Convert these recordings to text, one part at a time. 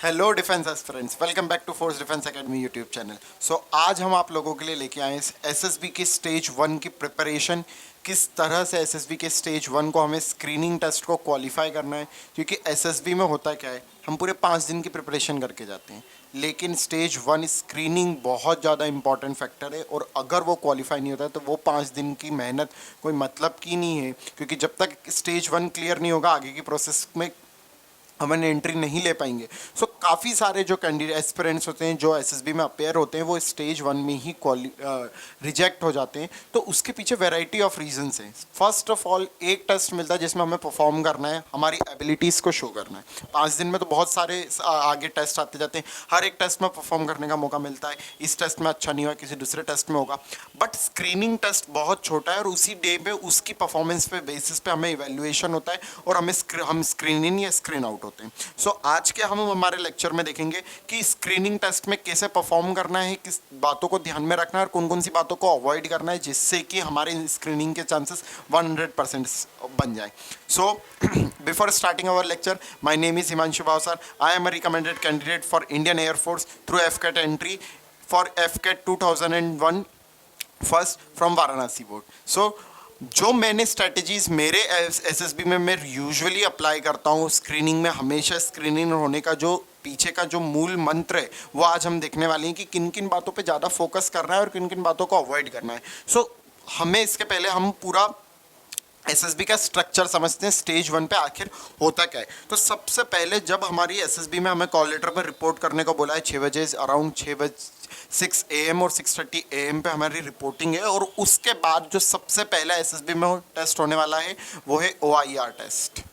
Hello defence aspirants, welcome back to Force Defence Academy YouTube channel. आज हम आप लोगों के लिए लेके आए हैं एसएसबी की स्टेज 1 की प्रिपरेशन। किस तरह से एसएसबी के स्टेज 1 को हमें स्क्रीनिंग टेस्ट को क्वालिफाई करना है, क्योंकि एसएसबी में होता क्या है, हम पूरे 5 दिन की प्रिपरेशन करके जाते हैं, लेकिन स्टेज 1 स्क्रीनिंग बहुत ज़्यादा इंपॉर्टेंट फैक्टर है। और अगर वो क्वालिफाई नहीं होता है तो वो 5 दिन की मेहनत कोई मतलब की नहीं है, क्योंकि जब तक स्टेज 1 क्लियर नहीं होगा आगे की प्रोसेस में हमने एंट्री नहीं ले पाएंगे। काफ़ी सारे जो कैंडिडेट एस्पिरेंट्स होते हैं जो एसएसबी में अपेयर होते हैं वो स्टेज 1 में ही रिजेक्ट हो जाते हैं। तो उसके पीछे वैरायटी ऑफ रीजंस हैं। फर्स्ट ऑफ ऑल, एक टेस्ट मिलता है जिसमें हमें परफॉर्म करना है, हमारी एबिलिटीज़ को शो करना है। 5 दिन में तो बहुत सारे आगे टेस्ट आते जाते हैं, हर एक टेस्ट में परफॉर्म करने का मौका मिलता है। इस टेस्ट में अच्छा नहीं हुआ, किसी दूसरे टेस्ट में होगा, बट स्क्रीनिंग टेस्ट बहुत छोटा है और उसी डे पे उसकी परफॉर्मेंस पे बेसिस पे हमें इवेल्युएशन होता है और हम स्क्रीन इन या स्क्रीन आउट होते हैं। आज के हम हमारे लेक्चर में देखेंगे कि स्क्रीनिंग टेस्ट में कैसे परफॉर्म करना है, किस बातों को ध्यान में रखना है और कौन कौन सी बातों को अवॉइड करना है, जिससे कि हमारे स्क्रीनिंग के चांसेस 100% बन जाए। Before starting our lecture, my name is Himanshu Bhavsar. I am a recommended candidate for Indian air force through AFCAT entry for AFCAT 2001 first from Varanasi board. जो मैंने स्ट्रेटजीज मेरे एसएसबी में मैं यूजुअली अप्लाई करता हूँ स्क्रीनिंग में, हमेशा स्क्रीनिंग होने का जो पीछे का जो मूल मंत्र है वो आज हम देखने वाले हैं कि किन किन बातों पे ज़्यादा फोकस करना है और किन किन बातों को अवॉइड करना है। हमें इसके पहले हम पूरा एसएसबी का स्ट्रक्चर समझते हैं, स्टेज 1 पे आखिर होता क्या है। तो सबसे पहले जब हमारी एसएसबी में हमें कॉल लेटर पर रिपोर्ट करने को बोला है 6 बजे, अराउंड 6 बजे 6 AM और 6:30 AM पे हमारी रिपोर्टिंग है। और उसके बाद जो सबसे पहला एसएसबी में टेस्ट होने वाला है वो है OIR टेस्ट।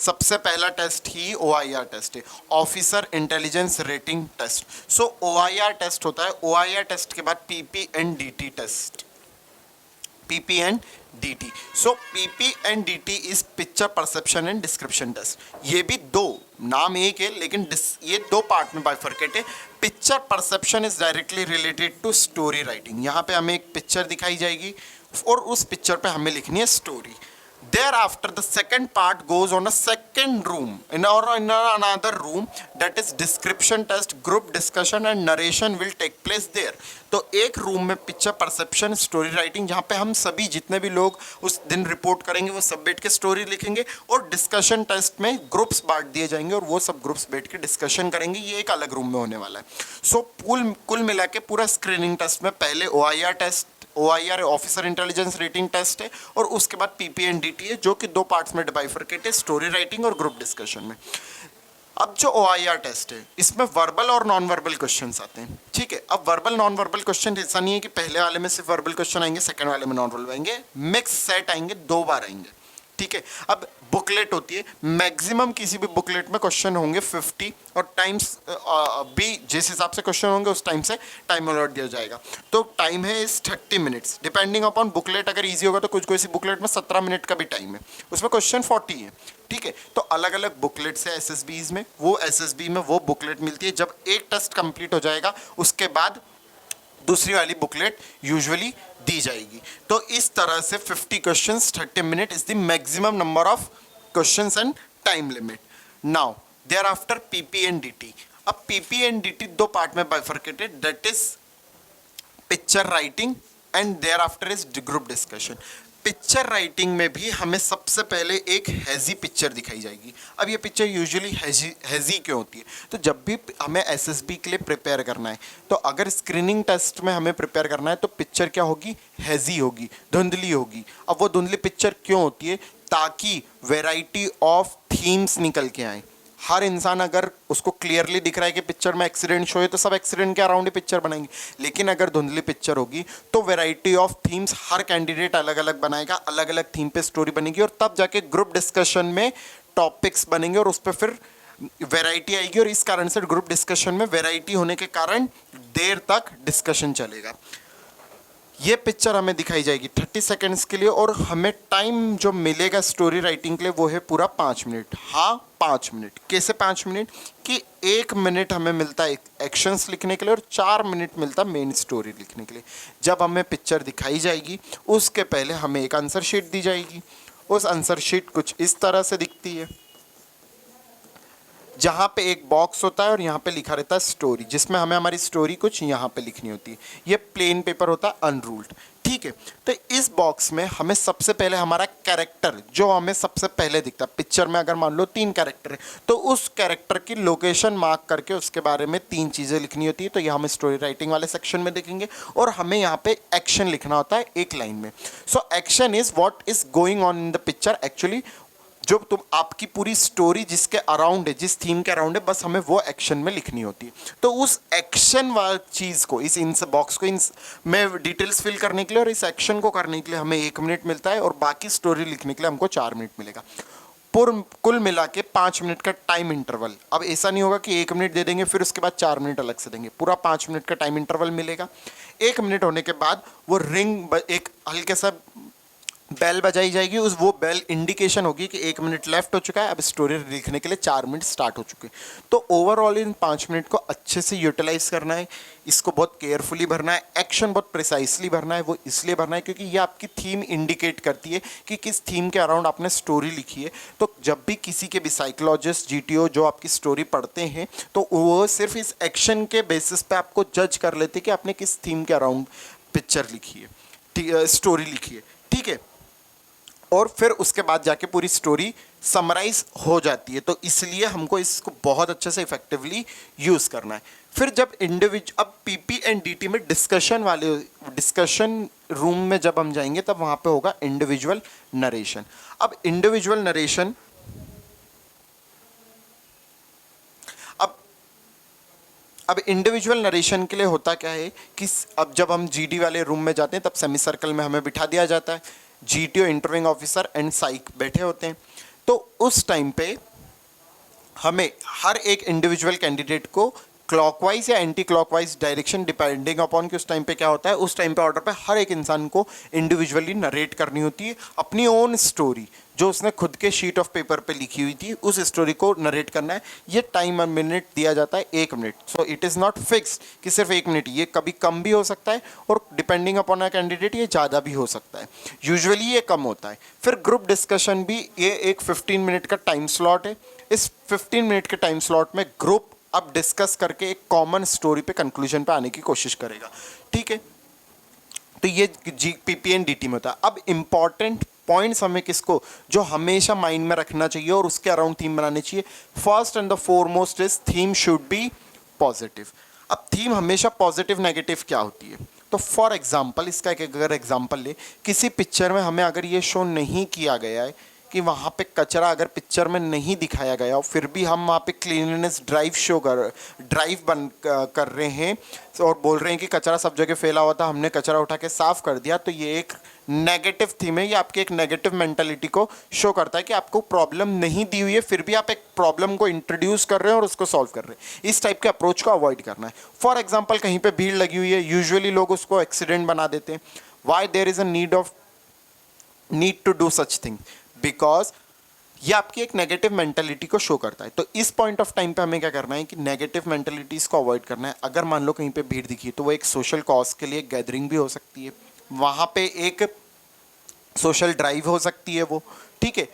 सबसे पहला टेस्ट ही OIR टेस्ट है, officer intelligence rating test. OIR test होता है। OIR टेस्ट के बाद PP&DT test, PP&DT। PP&DT is picture perception and description test. ये भी दो नाम एक है, लेकिन ये दो पार्ट में बाइफरकेट है। Picture perception is directly related to story writing. यहाँ पे हमें एक पिक्चर दिखाई जाएगी और उस पिक्चर पे हमें लिखनी है story. Thereafter, the second part goes on a second room in another room, that is description test, group discussion and narration will take place there. तो एक रूम में पिक्चर परसेप्शन, स्टोरी राइटिंग, जहाँ पे हम सभी जितने भी लोग उस दिन रिपोर्ट करेंगे वो सब बैठ के स्टोरी लिखेंगे, और डिस्कशन टेस्ट में ग्रुप्स बांट दिए जाएंगे और वो सब ग्रुप्स बैठ के डिस्कशन करेंगे। ये एक अलग रूम में होने वाला है। कुल मिला के पूरा स्क्रीनिंग टेस्ट में पहले OIR test, OIR officer intelligence rating test है, और उसके बाद PP&DT है, जो कि दो पार्ट्स में बाइफरकेट है, स्टोरी राइटिंग और ग्रुप डिस्कशन में। अब जो OIR टेस्ट है इसमें वर्बल और नॉन वर्बल क्वेश्चंस आते हैं। ठीक है, अब वर्बल नॉन वर्बल क्वेश्चन ऐसा नहीं है कि पहले वाले में सिर्फ वर्बल क्वेश्चन आएंगे, सेकंड वाले में नॉन वर्बल आएंगे, मिक्स सेट आएंगे, 2 बार आएंगे। ठीक है, अब बुकलेट होती है, मैक्सिमम किसी भी बुकलेट में क्वेश्चन होंगे 50, और टाइम्स भी जिस हिसाब से क्वेश्चन होंगे उस टाइम से टाइम अलॉट दिया जाएगा। तो टाइम है इस 30 मिनट्स, डिपेंडिंग अपॉन बुकलेट। अगर इजी होगा तो कुछ कोई सी बुकलेट में 17 मिनट का भी टाइम है, उसमें क्वेश्चन 40 है। ठीक है, तो अलग अलग बुकलेट्स है एसएसबीज में। वो एसएसबी में वो बुकलेट मिलती है जब एक टेस्ट कंप्लीट हो जाएगा उसके बाद दूसरी वाली बुकलेट यूजुअली दी जाएगी। तो इस तरह से 50 questions, 30 minute is the maximum number of questions and time limit. Now thereafter PP&DT। अब PP&DT दो पार्ट में bifurcated, that is picture writing and thereafter is group discussion. Picture writing में भी हमें सबसे पहले एक हैजी पिक्चर दिखाई जाएगी। अब ये पिक्चर यूजुअली हैजी क्यों होती है, तो जब भी हमें एसएसबी के लिए प्रिपेयर करना है, तो अगर स्क्रीनिंग टेस्ट में हमें प्रिपेयर करना है तो पिक्चर क्या होगी, हैजी होगी, धुंधली होगी। अब वो धुंधली पिक्चर क्यों होती है, ताकि वैरायटी ऑफ थीम्स निकल के आए। हर इंसान अगर उसको क्लियरली दिख रहा है कि पिक्चर में एक्सीडेंट शो है तो सब एक्सीडेंट के अराउंड ही पिक्चर बनाएंगे, लेकिन अगर धुंधली पिक्चर होगी तो variety of themes her candidate अलग अलग बनाएगा, अलग अलग थीम पे स्टोरी बनेगी, और तब जाके ग्रुप डिस्कशन में टॉपिक्स बनेंगे और उस पर फिर वैरायटी आएगी। और इस कारण से ग्रुप डिस्कशन में वैरायटी होने के कारण देर तक डिस्कशन चलेगा। ये पिक्चर हमें दिखाई जाएगी 30 सेकेंड्स के लिए, और हमें टाइम जो मिलेगा स्टोरी राइटिंग के लिए वो है पूरा 5 मिनट। हाँ, 5 मिनट। कैसे 5 मिनट कि 1 मिनट हमें मिलता है एक्शंस लिखने के लिए और 4 मिनट मिलता है मेन स्टोरी लिखने के लिए। जब हमें पिक्चर दिखाई जाएगी उसके पहले हमें एक आंसर शीट दी जाएगी। उस आंसर शीट कुछ इस तरह से दिखती है। जहाँ पे एक बॉक्स होता है और यहाँ पे लिखा रहता है स्टोरी, जिसमें हमें हमारी स्टोरी कुछ यहाँ पे लिखनी होती है। ये प्लेन पेपर होता है अनरूल्ड, ठीक है। तो इस बॉक्स में हमें सबसे पहले हमारा कैरेक्टर जो हमें सबसे पहले दिखता है, पिक्चर में अगर मान लो 3 कैरेक्टर है तो उस कैरेक्टर की लोकेशन मार्क करके उसके बारे में 3 चीज़ें लिखनी होती है। तो ये हम स्टोरी राइटिंग वाले सेक्शन में देखेंगे। और हमें यहाँ पे एक्शन लिखना होता है एक लाइन में। So action is what is going on in the picture, actually जो तुम आपकी पूरी स्टोरी जिसके अराउंड है, जिस थीम के अराउंड है, बस हमें वो एक्शन में लिखनी होती है। तो उस एक्शन वाली चीज़ को इस बॉक्स को में डिटेल्स फिल करने के लिए और इस एक्शन को करने के लिए हमें 1 मिनट मिलता है और बाकी स्टोरी लिखने के लिए हमको 4 मिनट मिलेगा। कुल मिला के 5 मिनट का टाइम इंटरवल। अब ऐसा नहीं होगा कि 1 मिनट दे देंगे फिर उसके बाद 4 मिनट अलग से देंगे, पूरा 5 मिनट का टाइम इंटरवल मिलेगा। 1 मिनट होने के बाद वो एक हल्के सा बेल बजाई जाएगी, उस वो बेल इंडिकेशन होगी कि 1 मिनट लेफ्ट हो चुका है, अब स्टोरी लिखने के लिए 4 मिनट स्टार्ट हो चुके हैं। तो ओवरऑल इन 5 मिनट को अच्छे से यूटिलाइज करना है, इसको बहुत केयरफुली भरना है, एक्शन बहुत प्रिसाइसली भरना है। वो इसलिए भरना है क्योंकि ये आपकी थीम इंडिकेट करती है कि किस थीम के अराउंड आपने स्टोरी लिखी है। तो जब भी किसी के भी साइकोलॉजिस्ट, जीटीओ जो आपकी स्टोरी पढ़ते हैं तो वो सिर्फ इस एक्शन के बेसिस पे आपको जज कर लेते हैं कि आपने किस थीम के अराउंड पिक्चर लिखी है, स्टोरी लिखी है, ठीक है। और फिर उसके बाद जाके पूरी स्टोरी समराइज हो जाती है। तो इसलिए हमको इसको बहुत अच्छे से इफेक्टिवली यूज करना है। फिर जब अब पीपी एंड डीटी में डिस्कशन रूम में जब हम जाएंगे तब वहां पे होगा इंडिविजुअल नरेशन। अब इंडिविजुअल नरेशन के लिए होता क्या है कि अब जब हम जीडी वाले रूम में जाते हैं तब सेमी सर्कल में हमें बिठा दिया जाता है, जीटीओ, इंटरव्यूइंग ऑफिसर एंड साइक बैठे होते हैं। तो उस टाइम पे हमें हर एक इंडिविजुअल कैंडिडेट को क्लॉकवाइज या anti clockwise direction depending upon कि उस टाइम पे क्या होता है, उस टाइम पे ऑर्डर पे हर एक इंसान को इंडिविजुअली नरेट करनी होती है अपनी ओन स्टोरी जो उसने खुद के शीट ऑफ पेपर पे लिखी हुई थी, उस स्टोरी को नरेट करना है। ये टाइम मिनट दिया जाता है 1 minute. So it is not fix कि सिर्फ 1 मिनट, ये कभी कम भी हो सकता है और डिपेंडिंग अपॉन अ कैंडिडेट ये ज़्यादा भी हो सकता है। यूजुअली ये कम होता है। फिर ग्रुप डिस्कशन भी, ये एक 15 मिनट का टाइम स्लॉट है। इस 15 मिनट के टाइम स्लॉट में ग्रुप अब डिस्कस करके एक कॉमन स्टोरी पे कंक्लूजन पे आने की कोशिश करेगा, ठीक है। तो ये पीपी एंड डीटी में होता है। अब इंपॉर्टेंट पॉइंट्स हमें किसको जो हमेशा माइंड में रखना चाहिए और उसके अराउंड थीम बनानी चाहिए। First and the foremost is theme should be positive. अब थीम हमेशा पॉजिटिव नेगेटिव क्या होती है, तो फॉर एग्जाम्पल इसका एक अगर एग्जाम्पल ले, किसी पिक्चर में हमें अगर ये शो नहीं किया गया है कि वहाँ पे कचरा अगर पिक्चर में नहीं दिखाया गया और फिर भी हम वहाँ पे क्लीनलीनेस ड्राइव कर रहे हैं और बोल रहे हैं कि कचरा सब जगह फैला हुआ था, हमने कचरा उठा के साफ कर दिया, तो ये एक नेगेटिव थीम है। ये आपकी एक नेगेटिव मेंटालिटी को शो करता है कि आपको प्रॉब्लम नहीं दी हुई है फिर भी आप एक प्रॉब्लम को इंट्रोड्यूस कर रहे हैं और उसको सॉल्व कर रहे हैं। इस टाइप के अप्रोच को अवॉइड करना है। फॉर एग्जाम्पल कहीं पर भीड़ लगी हुई है, यूजुअली लोग उसको एक्सीडेंट बना देते हैं। Why there is a need to do such thing, because ये आपकी एक नेगेटिव मेंटालिटी को शो करता है। तो इस पॉइंट ऑफ टाइम पे हमें क्या करना है कि नेगेटिव मेंटालिटीज को अवॉइड करना है। अगर मान लो कहीं पे भीड़ दिखी तो वो एक सोशल कॉज के लिए गैदरिंग भी हो सकती है, वहाँ पे एक सोशल ड्राइव हो सकती है वो, ठीक है,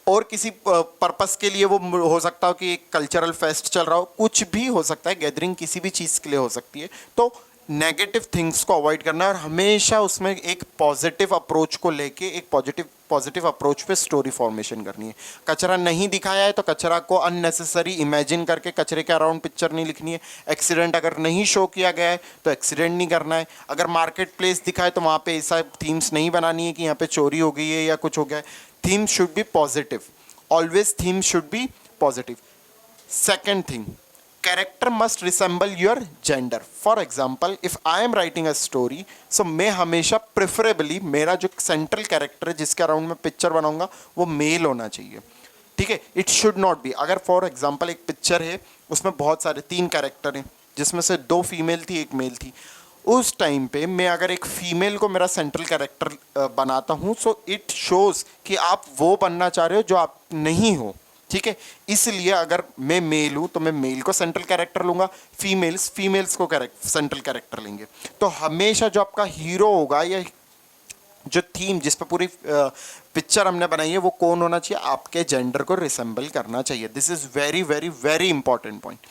और किसी पर्पस के लिए वो हो सकता हो कि एक कल्चरल फेस्ट चल रहा हो, कुछ भी हो सकता है, गैदरिंग किसी भी चीज़ के लिए हो सकती है। तो नेगेटिव थिंग्स को अवॉइड करना है और हमेशा उसमें एक पॉजिटिव अप्रोच को लेके एक पॉजिटिव अप्रोच पे स्टोरी फॉर्मेशन करनी है। कचरा नहीं दिखाया है तो कचरा को अननेसेसरी इमेजिन करके कचरे के अराउंड पिक्चर नहीं लिखनी है। एक्सीडेंट अगर नहीं शो किया गया है तो एक्सीडेंट नहीं करना है। अगर मार्केट प्लेस दिखा है तो वहाँ पे ऐसा थीम्स नहीं बनानी है कि यहाँ पे चोरी हो गई है या कुछ हो गया है। Theme should be positive, always theme should be positive. Second thing, character must resemble your gender. For example, if I am writing a story, so मैं हमेशा प्रेफरेबली मेरा जो सेंट्रल कैरेक्टर है जिसके अराउंड मैं पिक्चर बनाऊंगा वो मेल होना चाहिए, ठीक है। इट शुड नॉट बी, अगर फॉर एग्जांपल एक पिक्चर है उसमें बहुत सारे 3 कैरेक्टर हैं जिसमें से 2 फीमेल थी 1 मेल थी, उस टाइम पे मैं अगर एक फीमेल को मेरा सेंट्रल कैरेक्टर बनाता हूँ, सो इट शोज़ कि आप वो बनना चाह रहे हो जो आप नहीं हो, ठीक है। इसलिए अगर मैं मेल हूं तो मैं मेल को सेंट्रल कैरेक्टर लूंगा, फीमेल्स को सेंट्रल कैरेक्टर लेंगे। तो हमेशा जो आपका हीरो होगा या जो थीम जिस पर पूरी पिक्चर हमने बनाई है वो कौन होना चाहिए, आपके जेंडर को रिसेंबल करना चाहिए। This is very very very important point.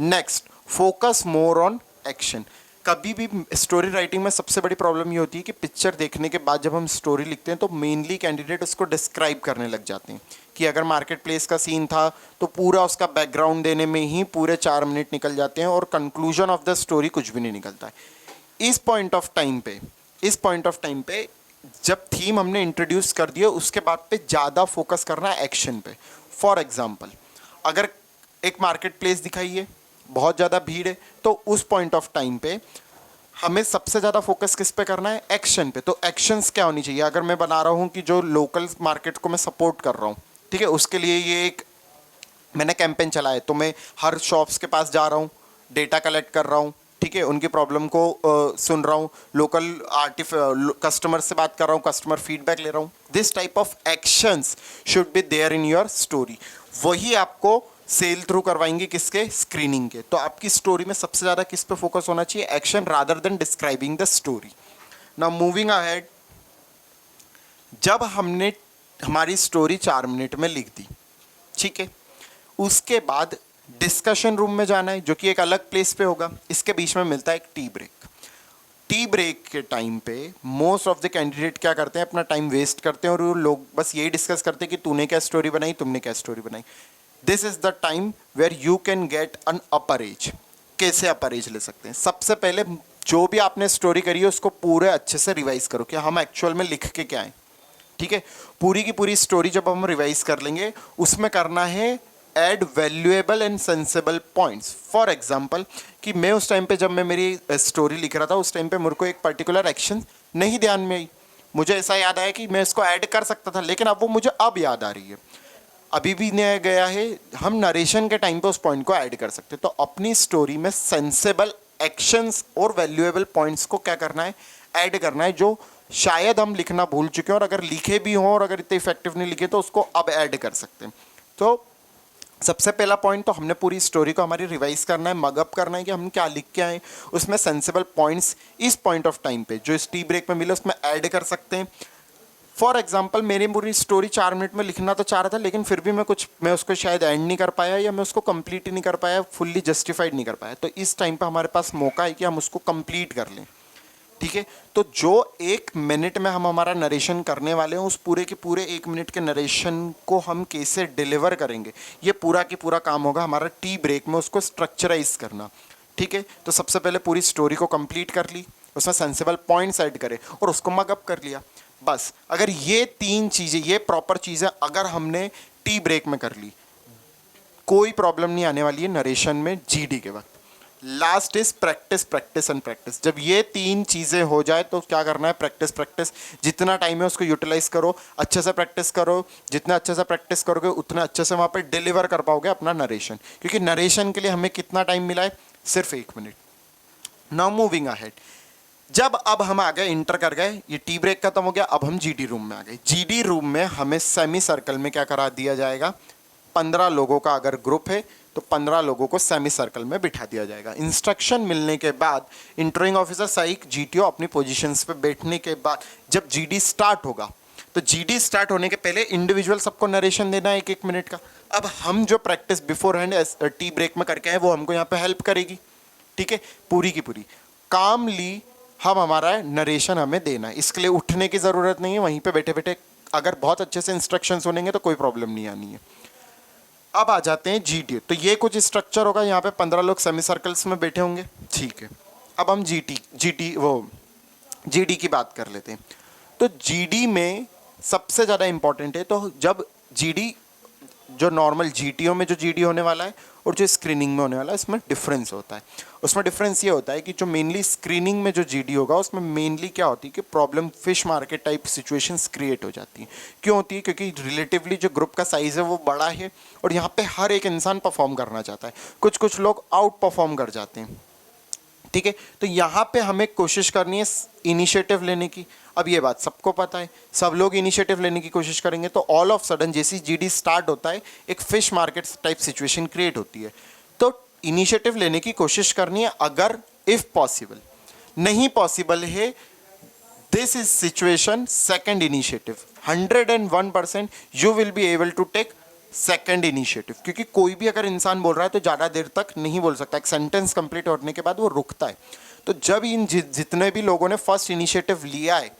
Next, focus more on action. कभी भी स्टोरी राइटिंग में सबसे बड़ी प्रॉब्लम ये होती है कि पिक्चर देखने के बाद जब हम स्टोरी लिखते हैं तो मेनली कैंडिडेट उसको डिस्क्राइब करने लग जाते हैं कि अगर मार्केट प्लेस का सीन था तो पूरा उसका बैकग्राउंड देने में ही पूरे 4 मिनट निकल जाते हैं और कंक्लूजन ऑफ द स्टोरी कुछ भी नहीं निकलता है। इस पॉइंट ऑफ टाइम पे जब थीम हमने इंट्रोड्यूस कर दिया उसके बाद पे ज़्यादा फोकस करना है एक्शन पे। फॉर एग्जाम्पल, अगर एक मार्केट प्लेस दिखाई है, बहुत ज़्यादा भीड़ है, तो उस पॉइंट ऑफ टाइम पे हमें सबसे ज़्यादा फोकस किस पे करना है, एक्शन पे। तो एक्शंस क्या होनी चाहिए, अगर मैं बना रहा हूँ कि जो लोकल मार्केट को मैं सपोर्ट कर रहा हूँ, ठीक है, उसके लिए ये एक मैंने कैंपेन चलाया है, तो मैं हर शॉप्स के पास जा रहा हूँ, डेटा कलेक्ट कर रहा हूँ, ठीक है, उनकी प्रॉब्लम को सुन रहा हूँ, लोकल कस्टमर से बात कर रहा हूँ, कस्टमर फीडबैक ले रहा हूँ। This type of actions should be there in your story. वही आपको सेल थ्रू करवाएंगे किसके, स्क्रीनिंग के। तो आपकी स्टोरी में सबसे ज़्यादा किस पे फोकस होना चाहिए, action rather than describing the story. Now moving ahead, जब हमने हमारी स्टोरी 4 मिनट में लिख दी, ठीक है, उसके बाद डिस्कशन रूम में जाना है जो कि एक अलग प्लेस पे होगा। इसके बीच में मिलता है एक टी ब्रेक। टी ब्रेक के टाइम पे मोस्ट ऑफ द कैंडिडेट क्या करते हैं, अपना टाइम वेस्ट करते हैं और वो लोग बस यही डिस्कस करते हैं कि तूने क्या स्टोरी बनाई, तुमने क्या स्टोरी बनाई। This is the time where you can get an upper edge. कैसे अपर एज ले सकते हैं, सबसे पहले जो भी आपने स्टोरी करी है उसको पूरे अच्छे से रिवाइज करो कि हम एक्चुअल में लिख के क्या आए, ठीक है। पूरी की पूरी स्टोरी जब हम रिवाइज कर लेंगे उसमें करना है add valuable and sensible points. For example, कि मैं उस टाइम पे जब मैं मेरी स्टोरी लिख रहा था उस टाइम पे मेरे को एक पर्टिकुलर एक्शन नहीं ध्यान में आई, मुझे ऐसा याद आया कि मैं इसको ऐड कर सकता था, लेकिन अब वो मुझे अब याद आ रही है, अभी भी नहीं गया है। हम नरेशन के टाइम पे उस पॉइंट को ऐड कर सकते हैं। तो अपनी स्टोरी में सेंसेबल एक्शंस और वैल्यूएबल पॉइंट्स को क्या करना है, ऐड करना है, जो शायद हम लिखना भूल चुके हैं और अगर लिखे भी हों और अगर इतने इफेक्टिव नहीं लिखे तो उसको अब ऐड कर सकते हैं। तो सबसे पहला पॉइंट, तो हमने पूरी स्टोरी को हमारी रिवाइज करना है, मगअप करना है कि हम क्या लिख के आए, उसमें सेंसेबल पॉइंट्स इस पॉइंट ऑफ टाइम पे जो इस टी ब्रेक में मिले उसमें ऐड कर सकते हैं। फॉर एग्जाम्पल, मेरी पूरी स्टोरी 4 मिनट में लिखना तो चाह रहा था, लेकिन फिर भी मैं उसको शायद एंड नहीं कर पाया या मैं उसको कंप्लीट ही नहीं कर पाया, फुल्ली जस्टिफाइड नहीं कर पाया। तो इस टाइम पे हमारे पास मौका है कि हम उसको कंप्लीट कर लें, ठीक है। तो जो 1 मिनट में हम हमारा नरेशन करने वाले हैं उस पूरे के पूरे 1 मिनट के नरेशन को हम कैसे डिलीवर करेंगे, ये पूरा की पूरा काम होगा हमारा टी ब्रेक में, उसको स्ट्रक्चराइज करना, ठीक है। तो सबसे पहले पूरी स्टोरी को कंप्लीट कर ली, उसमें सेंसेबल पॉइंट्स ऐड करे और उसको मगअप कर लिया। बस अगर ये 3 चीज़ें, ये प्रॉपर चीज़ें अगर हमने टी ब्रेक में कर ली, कोई प्रॉब्लम नहीं आने वाली है नरेशन में जीडी के वक्त। Last is practice, practice and practice. जब ये 3 चीज़ें हो जाए तो क्या करना है, प्रैक्टिस, प्रैक्टिस। जितना टाइम है उसको यूटिलाइज करो, अच्छे से प्रैक्टिस करो। जितना अच्छे से प्रैक्टिस करोगे उतना अच्छे से वहाँ पे डिलीवर कर पाओगे अपना नरेशन, क्योंकि नरेशन के लिए हमें कितना टाइम मिला है, सिर्फ 1 मिनट। नाउ मूविंग अहेड, जब अब हम आ गए, इंटर कर गए, ये टी ब्रेक खत्म हो गया, अब हम जीडी रूम में आ गए। जीडी रूम में हमें सेमी सर्कल में क्या करा दिया जाएगा, 15 लोगों का अगर ग्रुप है तो 15 लोगों को सेमी सर्कल में बिठा दिया जाएगा। इंस्ट्रक्शन मिलने के बाद इंटरिंग ऑफिसर साइक जीटीओ अपनी पोजीशंस पे बैठने के बाद जब जीडी स्टार्ट होगा, तो जीडी स्टार्ट होने के पहले इंडिविजुअल सबको नरेशन देना है 1-1 मिनट का। अब हम जो practice beforehand tea break में करके आए वो हमको यहाँ पे हेल्प करेगी, ठीक है। पूरी की पूरी कामली हम हमारा नरेशन हमें देना है, इसके लिए उठने की ज़रूरत नहीं है, वहीं पे बैठे बैठे अगर बहुत अच्छे से इंस्ट्रक्शंस सुनेंगे तो कोई प्रॉब्लम नहीं आनी है। अब आ जाते हैं जीडी। तो ये कुछ स्ट्रक्चर होगा, यहाँ पे 15 लोग सेमी सर्कल्स में बैठे होंगे, ठीक है। अब हम जीडी की बात कर लेते हैं। तो जीडी में सबसे ज़्यादा इंपॉर्टेंट है, तो जब जीडी जो नॉर्मल जीटीओ में जो जीडी होने वाला है और जो स्क्रीनिंग में होने वाला है, इसमें डिफरेंस होता है। उसमें डिफरेंस ये होता है कि जो मेनली स्क्रीनिंग में जो जीडी होगा उसमें मेनली क्या होती है कि problem fish market type situations create हो जाती हैं। क्यों होती है, क्योंकि रिलेटिवली जो ग्रुप का साइज़ है वो बड़ा है और यहाँ पे हर एक इंसान परफॉर्म करना चाहता है, कुछ लोग आउट परफॉर्म कर जाते हैं, ठीक है। तो यहाँ पे हमें कोशिश करनी है इनिशिएटिव लेने की। अब ये बात सबको पता है, सब लोग इनिशिएटिव लेने की कोशिश करेंगे तो ऑल ऑफ सडन जैसी जीडी स्टार्ट होता है एक fish market type situation create होती है। तो इनिशिएटिव लेने की कोशिश करनी है, अगर इफ पॉसिबल, नहीं पॉसिबल है this is situation second initiative. 101% you will be able to take second initiative, क्योंकि कोई भी अगर इंसान बोल रहा है तो ज़्यादा देर तक नहीं बोल सकता, एक सेंटेंस कंप्लीट होने के बाद वो रुकता है। तो जब इन जितने भी लोगों ने फर्स्ट इनिशिएटिव लिया है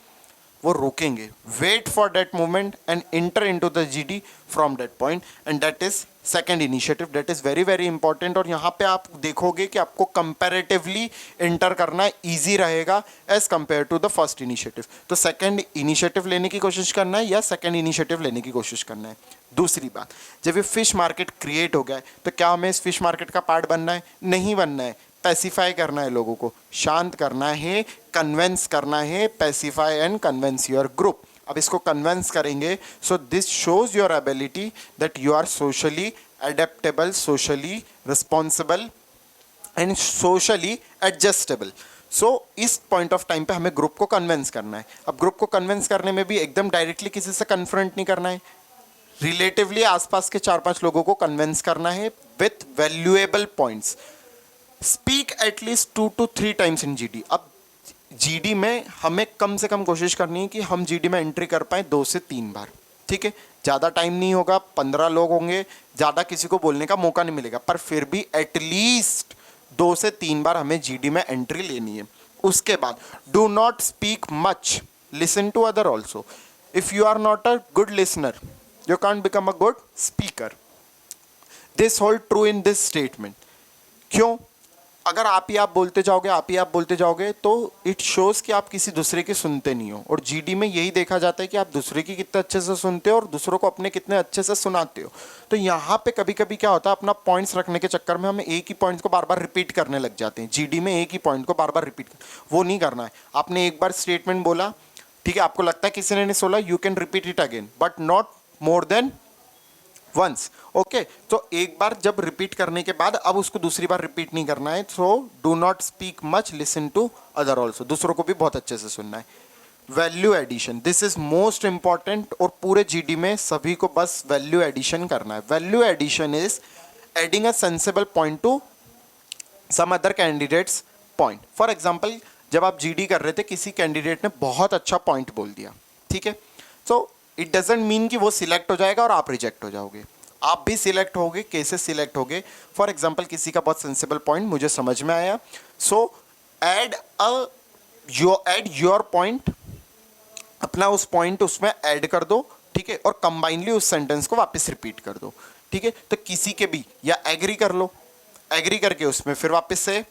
वो रोकेंगे, wait for that moment and enter into the GD from that point, and that is second initiative, that is very very important. और यहाँ पे आप देखोगे कि आपको कंपैरेटिवली इंटर करना इजी रहेगा as compare to the first initiative. तो सेकेंड इनिशिएटिव लेने की कोशिश करना है या सेकेंड इनिशिएटिव लेने की कोशिश करना है। दूसरी बात, जब ये फिश मार्केट क्रिएट हो गया है तो क्या हमें इस फिश मार्केट का पार्ट बनना है? नहीं बनना है। पैसिफाई करना है, लोगों को शांत करना है, कन्वेंस करना है, pacify and convince your group. अब इसको कन्वेंस करेंगे, so this shows your ability that you are socially adaptable, socially responsible and socially adjustable. So इस पॉइंट ऑफ टाइम पे हमें ग्रुप को कन्वेंस करना है। अब ग्रुप को कन्वेंस करने में भी एकदम डायरेक्टली किसी से कन्फ्रंट नहीं करना है, रिलेटिवली आसपास के 4-5 लोगों को कन्वेंस करना है with valuable points. Speak at least 2 to 3 times in GD. अब जीडी में हमें कम से कम कोशिश करनी है कि हम जीडी में एंट्री कर पाए 2 से 3 बार, ठीक है। ज़्यादा टाइम नहीं होगा, 15 लोग होंगे, ज़्यादा किसी को बोलने का मौका नहीं मिलेगा, पर फिर भी एटलीस्ट 2 से 3 बार हमें जीडी में एंट्री लेनी है। उसके बाद do not speak much, listen to other also. If you are not a good listener you can't become a good speaker. This hold true in this statement. क्यों? अगर आप ही आप बोलते जाओगे तो इट शोज कि आप किसी दूसरे की सुनते नहीं हो। और जीडी में यही देखा जाता है कि आप दूसरे की कितने अच्छे से सुनते हो और दूसरों को अपने कितने अच्छे से सुनाते हो। तो यहाँ पे कभी कभी क्या होता है, अपना पॉइंट्स रखने के चक्कर में हम एक ही पॉइंट को बार बार रिपीट करने लग जाते हैं। जीडी में एक ही पॉइंट को बार बार रिपीट वो नहीं करना है। आपने एक बार स्टेटमेंट बोला, ठीक है, आपको लगता है किसी ने नहीं सुना, you can repeat it again but not more than once. Okay, तो एक बार जब रिपीट करने के बाद अब उसको दूसरी बार रिपीट नहीं करना है। So do not speak much, listen to other also, दूसरों को भी बहुत अच्छे से सुनना है। Value addition, this is most important और पूरे जीडी में सभी को बस वैल्यू एडिशन करना है। Value addition is adding a sensible point to some other candidates point. For example, जब आप जीडी कर रहे थे, किसी कैंडिडेट ने बहुत अच्छा पॉइंट बोल दिया, ठीक है, सो इट डजेंट मीन कि वो सिलेक्ट हो जाएगा और आप रिजेक्ट हो जाओगे। आप भी सिलेक्ट होगे, कैसे सिलेक्ट होगे? फॉर एग्जाम्पल, किसी का बहुत सेंसिबल पॉइंट मुझे समझ में आया, सो ऐड योर पॉइंट, अपना उस पॉइंट उसमें ऐड कर दो, ठीक है, और कंबाइनली उस सेंटेंस को वापस रिपीट कर दो, ठीक है। तो किसी के भी या एग्री कर लो, एग्री करके उसमें फिर वापस से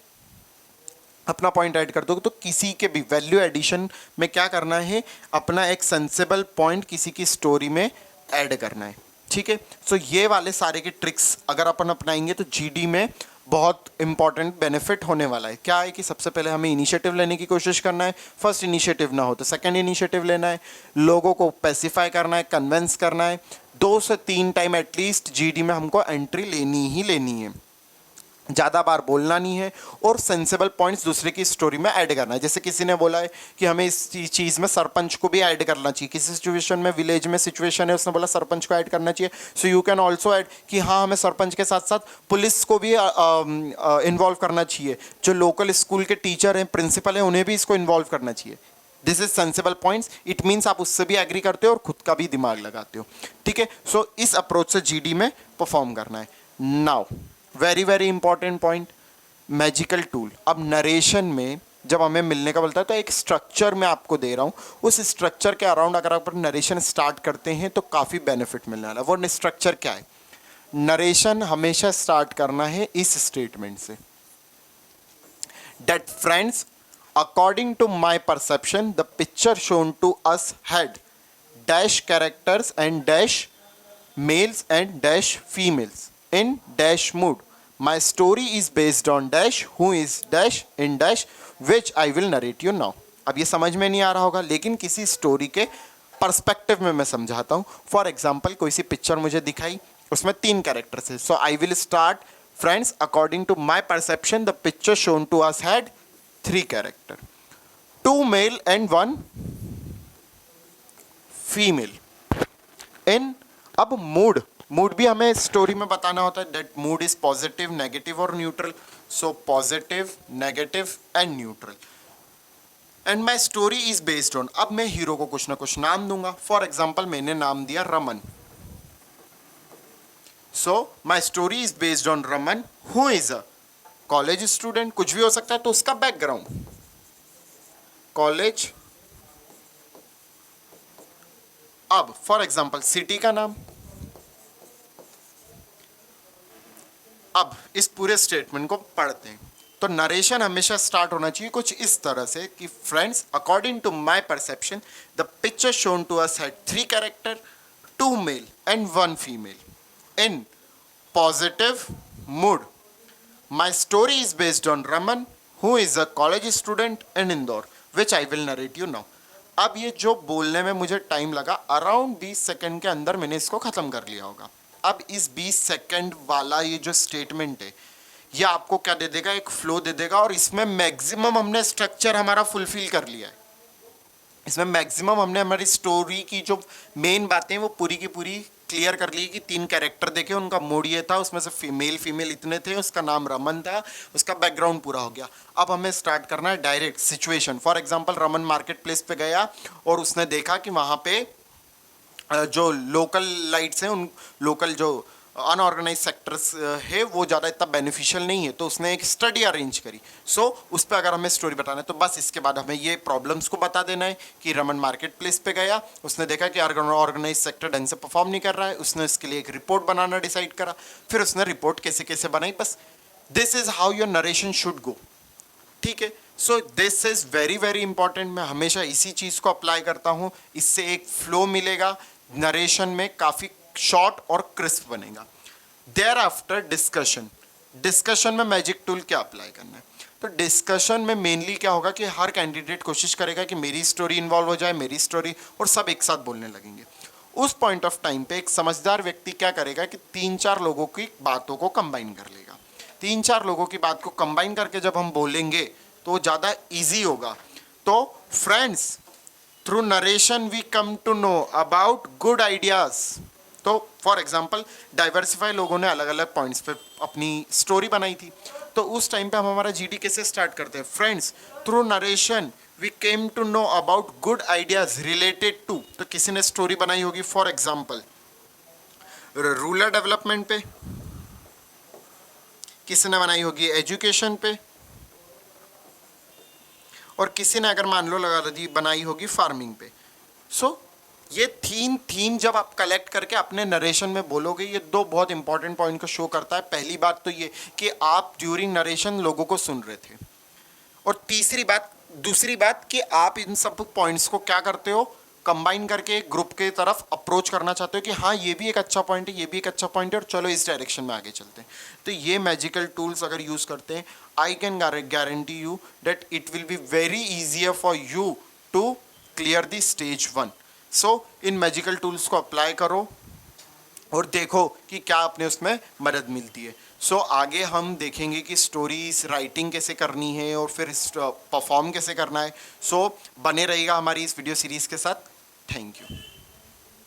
अपना पॉइंट ऐड कर दो। तो किसी के भी वैल्यू एडिशन में क्या करना है, अपना एक सेंसिबल पॉइंट किसी की स्टोरी में ऐड करना है, ठीक है। सो ये वाले सारे के ट्रिक्स अगर अपन अपनाएंगे तो जीडी में बहुत इंपॉर्टेंट बेनिफिट होने वाला है। क्या है कि सबसे पहले हमें इनिशिएटिव लेने की कोशिश करना है, फर्स्ट इनिशिएटिव ना हो तो सेकंड इनिशिएटिव लेना है, लोगों को पैसिफाई करना है, कन्विंस करना है, 2 से 3 टाइम एटलीस्ट जीडी में हमको एंट्री लेनी ही लेनी है, ज़्यादा बार बोलना नहीं है, और सेंसिबल पॉइंट्स दूसरे की स्टोरी में ऐड करना है। जैसे किसी ने बोला है कि हमें इस चीज़ में सरपंच को भी ऐड करना चाहिए, किसी सिचुएशन में, विलेज में सिचुएशन है, उसने बोला सरपंच को ऐड करना चाहिए, so you can also add कि हाँ, हमें सरपंच के साथ साथ पुलिस को भी इन्वॉल्व करना चाहिए, जो लोकल स्कूल के टीचर हैं, प्रिंसिपल हैं, उन्हें भी इसको इन्वॉल्व करना चाहिए। This is sensible points, it means आप उससे भी एग्री करते हो और खुद का भी दिमाग लगाते हो, ठीक है। सो इस अप्रोच से जीडी में परफॉर्म करना है। Now very very important point, magical tool. अब नरेशन में जब हमें मिलने का बोलता है तो एक स्ट्रक्चर मैं आपको दे रहा हूँ, उस स्ट्रक्चर के अराउंड अगर आप नरेशन स्टार्ट करते हैं तो काफ़ी बेनिफिट मिलने वाला है। वो स्ट्रक्चर क्या है? नरेशन हमेशा स्टार्ट करना है इस स्टेटमेंट से, that friends, according to my perception the picture shown to us had dash characters and dash males and dash females in dash mood. My story is based on dash who is dash in dash which I will narrate you now. अब ये समझ में नहीं आ रहा होगा, लेकिन किसी story के पर्सपेक्टिव में मैं समझाता हूँ। फॉर एग्जाम्पल, कोई सी पिक्चर मुझे दिखाई, उसमें 3 कैरेक्टर्स है, so I will start, friends, according to my perception the picture shown to us had 3 character, 2 male and 1 female in. अब मूड भी हमें स्टोरी में बताना होता है, that mood is positive, negative और neutral. So positive, negative and neutral. And my story is based on, अब मैं हीरो को कुछ ना कुछ नाम दूंगा. फॉर एग्जाम्पल मैंने नाम दिया Raman. So my story is based on Raman who is a college student, कुछ भी हो सकता है, तो उसका बैकग्राउंड कॉलेज. अब फॉर एग्जाम्पल सिटी का नाम. अब इस पूरे स्टेटमेंट को पढ़ते हैं. तो नरेशन हमेशा स्टार्ट होना चाहिए कुछ इस तरह से कि friends, according to my perception the picture shown to us had 3 character, 2 male and 1 female in positive mood. My story is based on Raman who is a college student in Indore which I will narrate you now. अब ये जो बोलने में मुझे time लगा, around 20 second के अंदर मैंने इसको खत्म कर लिया होगा. अब इस 20 सेकंड वाला ये जो स्टेटमेंट है ये आपको क्या दे देगा, एक फ्लो दे देगा. और इसमें मैक्सिमम हमने स्ट्रक्चर हमारा फुलफिल कर लिया है. इसमें मैक्सिमम हमने हमारी स्टोरी की जो मेन बातें वो पूरी की पूरी क्लियर कर ली कि 3 कैरेक्टर देखे, उनका मूड ये था, उसमें से फीमेल इतने थे, उसका नाम रमन था, उसका बैकग्राउंड पूरा हो गया. अब हमें स्टार्ट करना है direct situation. For example Raman market place पे गया और उसने देखा कि वहाँ पे जो लोकल लाइट्स हैं, उन लोकल जो अनऑर्गेनाइज सेक्टर्स है वो ज़्यादा इतना बेनिफिशियल नहीं है, तो उसने एक स्टडी अरेंज करी. सो उस पर अगर हमें स्टोरी बताना है तो बस इसके बाद हमें ये प्रॉब्लम्स को बता देना है कि रमन मार्केट प्लेस पे गया, उसने देखा कि ऑर्गेनाइज सेक्टर ढंग से परफॉर्म नहीं कर रहा है, उसने इसके लिए एक रिपोर्ट बनाना डिसाइड करा, फिर उसने रिपोर्ट कैसे कैसे बनाई. बस this is how your narration should go. ठीक है. So this is very very important. मैं हमेशा इसी चीज़ को अप्लाई करता हूँ. इससे एक फ्लो मिलेगा, नरेशन में काफ़ी शॉर्ट और क्रिस्प बनेगा. Thereafter discussion. डिस्कशन में मैजिक टूल क्या अप्लाई करना है, तो डिस्कशन में मेनली क्या होगा कि हर कैंडिडेट कोशिश करेगा कि मेरी स्टोरी इन्वॉल्व हो जाए, मेरी स्टोरी, और सब एक साथ बोलने लगेंगे. उस पॉइंट ऑफ टाइम पे एक समझदार व्यक्ति क्या करेगा कि 3-4 लोगों की बातों को कंबाइन कर लेगा. 3-4 लोगों की बात को कंबाइन करके जब हम बोलेंगे तो ज़्यादा ईजी होगा. तो friends, through narration we come to know about good ideas. तो फॉर एग्जांपल डाइवर्सिफाई लोगों ने अलग अलग पॉइंट्स पे अपनी स्टोरी बनाई थी, तो उस टाइम पे हम हमारा जीडी कैसे स्टार्ट करते हैं. Friends, through narration we came to know about good ideas related to, तो किसी ने स्टोरी बनाई होगी फॉर एग्जांपल रूरल डेवलपमेंट पे, किसी ने बनाई होगी एजुकेशन पे, और किसी ने अगर मान लो लगा दी बनाई होगी फार्मिंग पे. सो ये थीम जब आप कलेक्ट करके अपने नरेशन में बोलोगे, ये 2 बहुत इंपॉर्टेंट पॉइंट को शो करता है. पहली बात तो ये कि आप ड्यूरिंग नरेशन लोगों को सुन रहे थे, और दूसरी बात कि आप इन सब पॉइंट्स को क्या करते हो, कंबाइन करके एक ग्रुप के तरफ अप्रोच करना चाहते हो कि हाँ ये भी एक अच्छा पॉइंट है, ये भी एक अच्छा पॉइंट है, और चलो इस डायरेक्शन में आगे चलते हैं. तो ये मैजिकल टूल्स अगर यूज़ करते हैं, I can guarantee you that it will be very easier for you to clear the stage 1. So इन मैजिकल टूल्स को अप्लाई करो और देखो कि क्या अपने उसमें मदद मिलती है. सो आगे हम देखेंगे कि स्टोरीज राइटिंग कैसे करनी है और फिर परफॉर्म कैसे करना है. सो बने रहिएगा हमारी इस वीडियो सीरीज़ के साथ. Thank you.